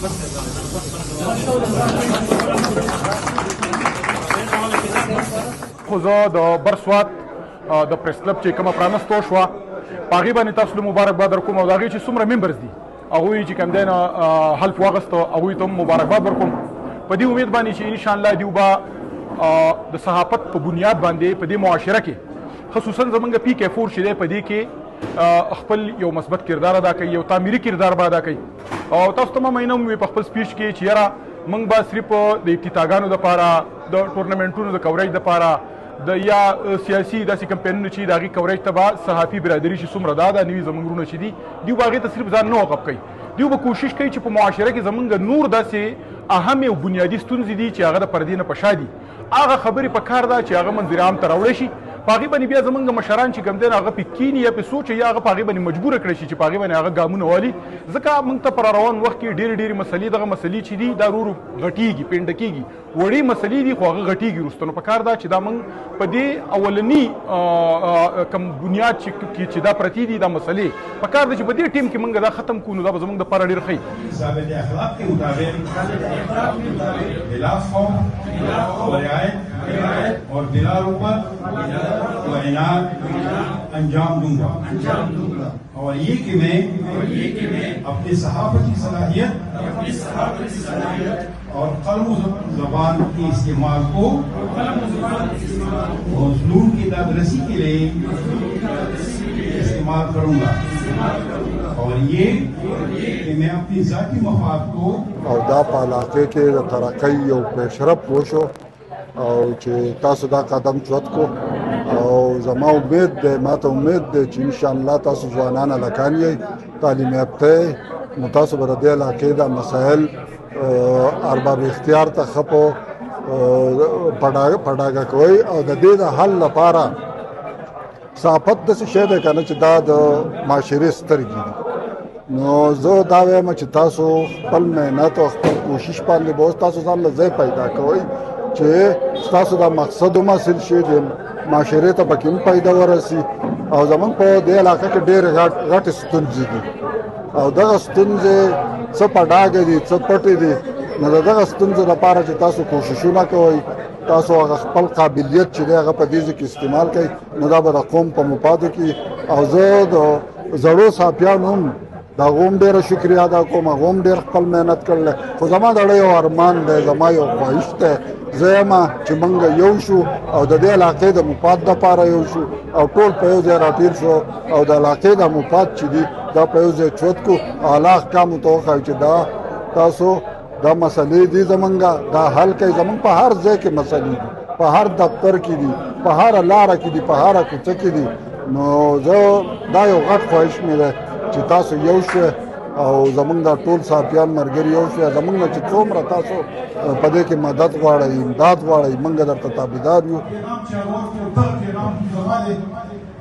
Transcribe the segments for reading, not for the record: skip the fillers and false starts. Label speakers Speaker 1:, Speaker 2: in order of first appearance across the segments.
Speaker 1: خو زه د بر سوات د پریس کلب چې کومه پرانستو شوه په هغې باندې تاسو له مبارکباد درکوم او د هغې چې څومره ممبرز دي هغوی چې کوم دی نه حلف واغسته هغوی ته هم مبارکباد ورکوم په دې امید باندې چې انشاءالله دوی به د صحافت په بنیاد باندې په دې معاشره کې خصوصا زمونږ پی کې فور چې دی په دې کې خپل یو مثبت کردار ادا کوي یو تعمیري کردار به ادا کوي او تاسو ته ما مینه هم وي په خپل سپیچ کې چې یاره موږ به صرف د افتتاحګانو دپاره د ټورنمنټونو د کوریج دپاره د یا سیاسي داسې کمپینونو چې د هغې کوریج ته به صحافي برادري چې څومره دا ده نوي زموږ وروڼه چې دي دوی به هغې ته صرف ځان نه وقف کوي دوی به کوشش کوي چې په معاشره کې زموږ نور داسې اهم او بنیادي ستونزې دي چې هغه د پردې نه په شا دي هغه خبرې په کار ده چې هغه منظر عام ته راوړی شي په هغې باندې بیا زموږ مشران چې کوم دی هغه پې کیني یا پې سوچ یا هغه په هغې باندې مجبوره کړی شي چې په هغې باندې هغه ګامونه والي ځکه موږ ته په روان وخت کې ډېرې ډېرې مسلې دغه مسلې چې دي دا ورو غټېږي پنډه کېږي وړې مسلې دي خو هغه غټېږي وروسته نو په کار ده چې دا موږ په دې اولني کم بنیاد چې دا پرتې دي دا مسلې په کار ده چې په دې ټیم کې موږ دا ختم کړو نو دا به زموږ دپاره ډېر ښه
Speaker 2: ضابط اخلاق کے مطابق خلاف قوم رعایت اور بلا رغبت و عناد انجام دوں گا اور یہ کہ میں اپنی صحافتی صلاحیت اور قلم و زبان کے استعمال کو مظلوم کی دادرسی کے لیے استعمال کروں گا اور یہ کہ میں اپنی ذاتی مفاد کو
Speaker 3: او دا په علاقے کې د ترقۍ یو پیشرفت وشو او چې تاسو دا قدم چوت کو او زما امید دی ماته امید دی چې انشاءالله تاسو ځوانان هلکان یې تعلیم یافته نو تاسو به د دې علاقې د مسایل ارباب اختیار ته ښه په ډاګه کوئ او د دې د حل لپاره صحافت داسې شی دی که نه چې دا د معاشرې سترګې دي نو زه دا وایم چې تاسو خپل محنت او خپل کوشش باندې به اوس تاسو ځان له ځای پیدا کوئ چې ستاسو دا مقصد هم حاصل شي چې معاشرې ته پکې هم پیدا ورسي او زموږ په دې علاقه کې ډېرې غټې ستونزې دي او دغه ستونزې څه په ډاګه دي څه پټې دي نو د دغه ستونزو لپاره چې تاسو کوششونه کوئ تاسو هغه خپل قابلیت چې دی هغه په دې ځای کې استعمال کوئ نو دا به د قوم په مفادو کې او زه د زړو صحافیانو هم د هغو هم ډېره شکریه ادا کوم هغو هم ډېر خپل محنت کړلی خو زما د یو ارمان دی زما یو خواهش دی زه یم چې موږ یو شو او د دې علاقې د مفاد دپاره یو شو او ټول په یو ځای راټول شو او د علاقې د مفاد چې دي دا په یو ځای چوت کړو او الله احکامو ته وښایو چې دا تاسو دا مسلې دي زمونږ دا حل کوي زمونږ په هر ځای کې مسلې دي په هر دفتر کې دي په هره لاره کې دي په هره کوڅه کې دي نو زه دا یو غټ خواهش مې دی چې تاسو یو شئ او زمونږ دا ټول صحافیان ملګري یو شئ زمونږ نه چې څومره تاسو په دې کې مدد غواړئ امداد غواړئ موږ درته تابعدار یو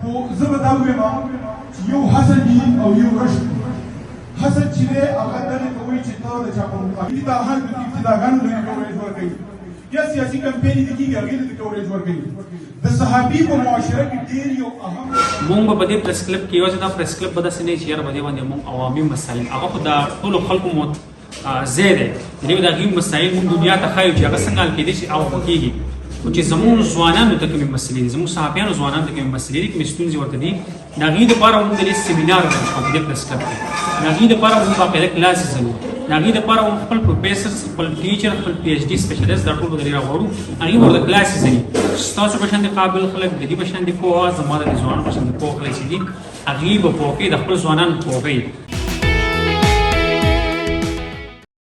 Speaker 2: خو زه به دا ووایم چې یو حسد دي او یو رشد دي حسد چې دی هغه دلې ته وایي چې ته د چا په مقابل دا هر ابتداګانو د کوریج ورکوي یا سیاسي کمپینې دي کېږي هغې ته د کوریج ورکوي د صحافي په معاشره کې ډېر یو اهم
Speaker 4: مونږ به په دې پریس کلب کې یوازې دا پریس کلب به داسې نه وي چې یاره په دې باندې مونږ عوامي مسایل هغه خو د ټولو خلکو مو ځای دی د هغې مسایل مونږ دنیا ته ښایو چې هغه څنګه حل کېدی شي او کېږي خو چې زموږ ځوانانو ته کومې مسلې دي زموږ صحافیانو ځوانانو ته کومې مسلې دي کومې ستونزې ورته دي د هغې دپاره مونږ د دې سیمینار په دې پریس کلب کې د هغې دپاره مونږ باقاعده کلاسز لرو د هغې دپاره مونږ خپل پروفیسر خپل ټیچر خپل پی ایچ ډي سپیشلیست دا ټول به درې راغواړو هغې به ورته کلاسز لري ستاسو په شان د قابل خلک د دې په شان د پوهه زما د ځوانانو په شان د پوهه خلک چې دي هغې به پوه کوي د خپل ځوانانو پوه کوي